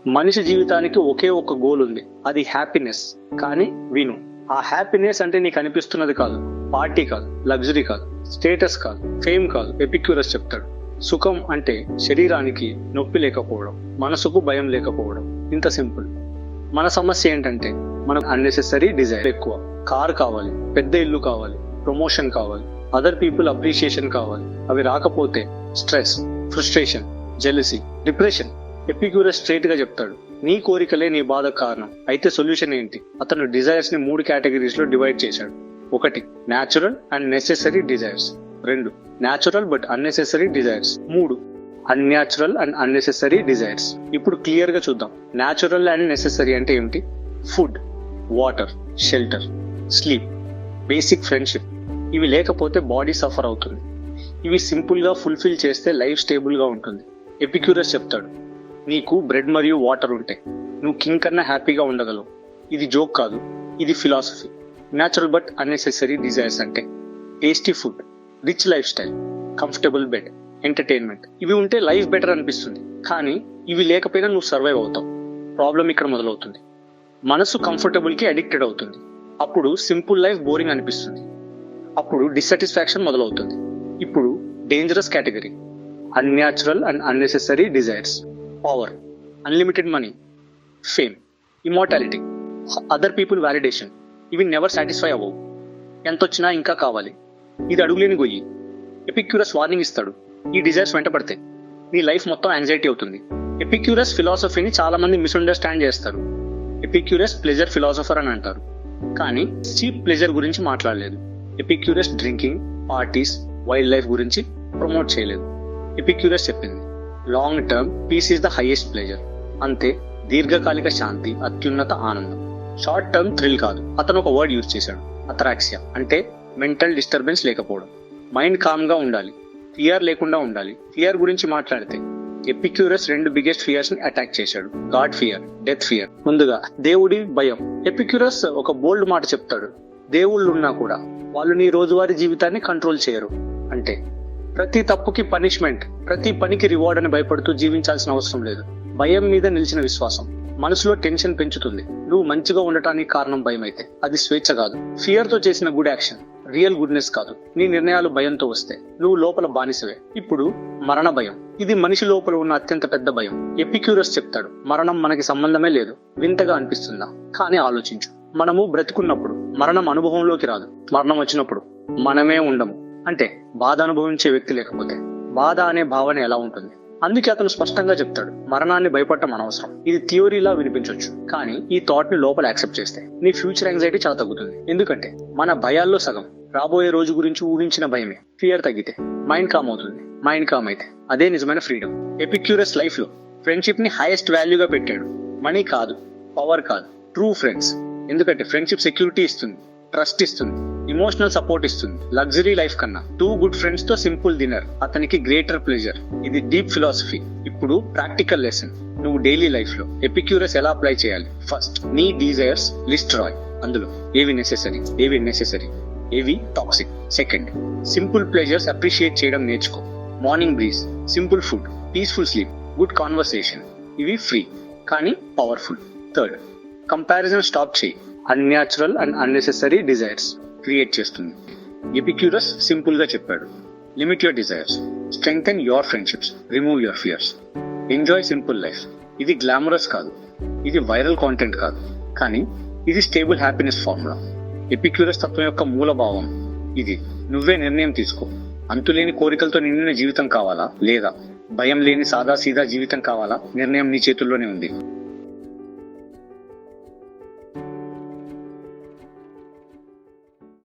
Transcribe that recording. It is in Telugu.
మనిషి జీవితానికి ఒకే ఒక గోల్ ఉంది, అది హ్యాపీనెస్. కానీ విను, ఆ హ్యాపీనెస్ అంటే నీకు అనిపిస్తున్నది కాదు, పార్టీ కాదు, లగ్జరీ కాదు, స్టేటస్ కాదు, ఫేమ్ కాదు. ఎపిక్యూరస్ చెప్తాడు, సుఖం అంటే శరీరానికి నొప్పి లేకపోవడం, మనసుకు భయం లేకపోవడం. ఇంత సింపుల్. మన సమస్య ఏంటంటే మనకు అన్నెసెసరీ డిజైర్ ఎక్కువ. కార్ కావాలి, పెద్ద ఇల్లు కావాలి, ప్రమోషన్ కావాలి, అదర్ పీపుల్ అప్రిషియేషన్ కావాలి. అవి రాకపోతే stress, frustration, jealousy, depression. Epicurus straight గా చెప్తాడు, నీ కోరికలే నీ బాధ కారణం. అయితే సొల్యూషన్ ఏంటి? అతను డిజైర్స్ ని 3 కేటగిరీస్ లో డివైడ్ చేశాడు. 1 natural and necessary desires, 2 natural but unnecessary desires, 3 unnatural and unnecessary desires. ఇప్పుడు క్లియర్ గా చూద్దాం. న్యాచురల్ అండ్ నెసెసరీ అంటే ఏమిటి? Food, water, shelter, sleep, basic friendship. ఇవి లేకపోతే బాడీ సఫర్ అవుతుంది. ఇవి సింపుల్ గా ఫుల్ఫిల్ చేస్తే లైఫ్ స్టేబుల్ గా ఉంటుంది. ఎపిక్యూరస్ చెప్తాడు, నీకు బ్రెడ్ మరియు వాటర్ ఉంటే నువ్వు కింగ్ కన్నా హ్యాపీగా ఉండగలవు. ఇది జోక్ కాదు, ఇది philosophy. Natural but unnecessary desires అంటే tasty food, rich lifestyle, comfortable bed, entertainment. ఇవి ఉంటే లైఫ్ బెటర్ అనిపిస్తుంది. కానీ ఇవి లేకపోయినా నువ్వు సర్వైవ్ అవుతావు. ప్రాబ్లం ఇక్కడ మొదలవుతుంది. మనసు కంఫర్టబుల్ కి అడిక్టెడ్ అవుతుంది. అప్పుడు సింపుల్ లైఫ్ బోరింగ్ అనిపిస్తుంది. అప్పుడు డిస్సాటిస్ఫాక్షన్ మొదలవుతుంది. ఇప్పుడు dangerous category, unnatural and unnecessary desires. Power, unlimited money, fame, immortality, other people validation. ఇవి నెవర్ సాటిస్ఫై అవ్వవు. ఎంత వచ్చినా ఇంకా కావాలి. ఇది అడుగులేని గొయ్యి. ఎపిక్యూరస్ వార్నింగ్ ఇస్తాడు, ఈ డిజైర్స్ వెంటపడితే నీ లైఫ్ మొత్తం యాంగ్జైటీ అవుతుంది. ఎపిక్యూరస్ ఫిలాసఫీని చాలా మంది మిస్అండర్స్టాండ్ చేస్తారు. ఎపిక్యూరస్ ప్లెజర్ ఫిలాసఫర్ అని అంటారు, కానీ చీప్ ప్లెజర్ గురించి మాట్లాడలేదు. Epicurus drinking, parties, wild life గురించి ప్రమోట్ చేయలేదు. ఎపిక్యూరస్ చెప్పింది, long term peace is the highest pleasure. అంతే, దీర్ఘకాలిక శాంతి అత్యున్నత ఆనందం. షార్ట్ టర్మ్ థ్రిల్ కాదు. అతను ఒక వర్డ్ యూజ్ చేశాడు, అథరాక్సియా. అంటే మెంటల్ డిస్టర్బెన్స్ లేకపోవడం. మైండ్ కామ్ గా ఉండాలి, ఫియర్ లేకుండా ఉండాలి. ఫియర్ గురించి మాట్లాడితే ఎపిక్యూరస్ 2 బిగ్గెస్ట్ ఫియర్స్ ని అటాక్ చేశాడు, గాడ్ ఫియర్, డెత్ ఫియర్. ముందుగా దేవుడి భయం. ఎపిక్యూరస్ ఒక బోల్డ్ మాట చెప్తాడు, దేవుళ్ళు ఉన్నా కూడా వాళ్ళు నీ రోజువారీ జీవితాన్ని కంట్రోల్ చేయరు. అంటే ప్రతి తప్పుకి పనిష్మెంట్, ప్రతి పనికి రివార్డ్ అని భయపడుతూ జీవించాల్సిన అవసరం లేదు. భయం మీద నిలిచిన విశ్వాసం మనసులో టెన్షన్ పెంచుతుంది. నువ్వు మంచిగా ఉండటానికి కారణం భయం అయితే అది స్వేచ్ఛ కాదు. ఫియర్ తో చేసిన గుడ్ యాక్షన్ రియల్ గుడ్నెస్ కాదు. నీ నిర్ణయాలు భయంతో వస్తే నువ్వు లోపల బానిసవే. ఇప్పుడు మరణ భయం. ఇది మనిషి లోపల ఉన్న అత్యంత పెద్ద భయం. ఎపిక్యూరస్ చెప్తాడు, మరణం మనకి సంబంధమే లేదు. వింతగా అనిపిస్తుందా? కానీ ఆలోచించు. మనము బ్రతుకున్నప్పుడు మరణం అనుభవంలోకి రాదు. మరణం వచ్చినప్పుడు మనమే ఉండము. అంటే బాధ అనుభవించే వ్యక్తి లేకపోతే బాధ అనే భావన ఎలా ఉంటుంది? అందుకే అతను స్పష్టంగా చెప్తాడు, మరణాన్ని భయపడటం అనవసరం. ఇది థియోరీలా వినిపించవచ్చు, కానీ ఈ థాట్ ని లోపల యాక్సెప్ట్ చేస్తే నీ ఫ్యూచర్ యాంగ్జైటీ చాలా తగ్గుతుంది. ఎందుకంటే మన భయాల్లో సగం రాబోయే రోజు గురించి ఊహించిన భయమే. ఫియర్ తగ్గితే మైండ్ కామ్ అవుతుంది. మైండ్ కామ్ అయితే అదే నిజమైన ఫ్రీడమ్. ఎపిక్యూరస్ లైఫ్ లో ఫ్రెండ్షిప్ ని హైయెస్ట్ వాల్యూగా పెట్టాడు. మనీ కాదు, పవర్ కాదు, ట్రూ ఫ్రెండ్స్. ఎందుకంటే ఫ్రెండ్షిప్ సెక్యూరిటీ ఇస్తుంది, ట్రస్ట్ ఇస్తుంది, ఇమోషనల్ సపోర్ట్ ఇస్తుంది. లగ్జరీ లైఫ్ కన్నా 2 గుడ్ ఫ్రెండ్స్ తో సింపుల్ డిన్నర్ అతనికి గ్రేటర్ ప్లెజర్. ఇది డీప్ ఫిలాసఫీ. ఇప్పుడు ప్రాక్టికల్ లెసన్. నువ్వు డైలీ లైఫ్ లో ఎపిక్యూరస్ ఎలా అప్లై చేయాలి? ఫస్ట్, నీ డిజైర్స్ లిస్ట్ రాయ్. అందులో ఏవి నెసెసరీ, ఏవి toxic. Second, simple pleasures appreciate చేయడం నేర్చుకో. Morning breeze, simple food, peaceful sleep, good conversation. ఇవి ఫ్రీ కానీ పవర్ఫుల్. థర్డ్, కంపారిజన్ స్టాప్ చేయి. Unnatural and unnecessary desires create చేస్తుంది. ఎపిక్యూరస్ సింపుల్ గా చెప్పాడు, limit your desires, strengthen your friendships, remove your fears, enjoy simple life. ఇది గ్లామరస్ కాదు, ఇది వైరల్ కాంటెంట్ కాదు, కానీ ఇది స్టేబుల్ హ్యాపీనెస్ ఫార్ములా. ఎపిక్యూరస్ తత్వం యొక్క మూల భావం ఇది. నువ్వే నిర్ణయం తీసుకో. అంతులేని కోరికలతో నిండిన జీవితం కావాలా, లేదా భయం లేని సాదా సీదా జీవితం కావాలా? నిర్ణయం నీ చేతుల్లోనే ఉంది.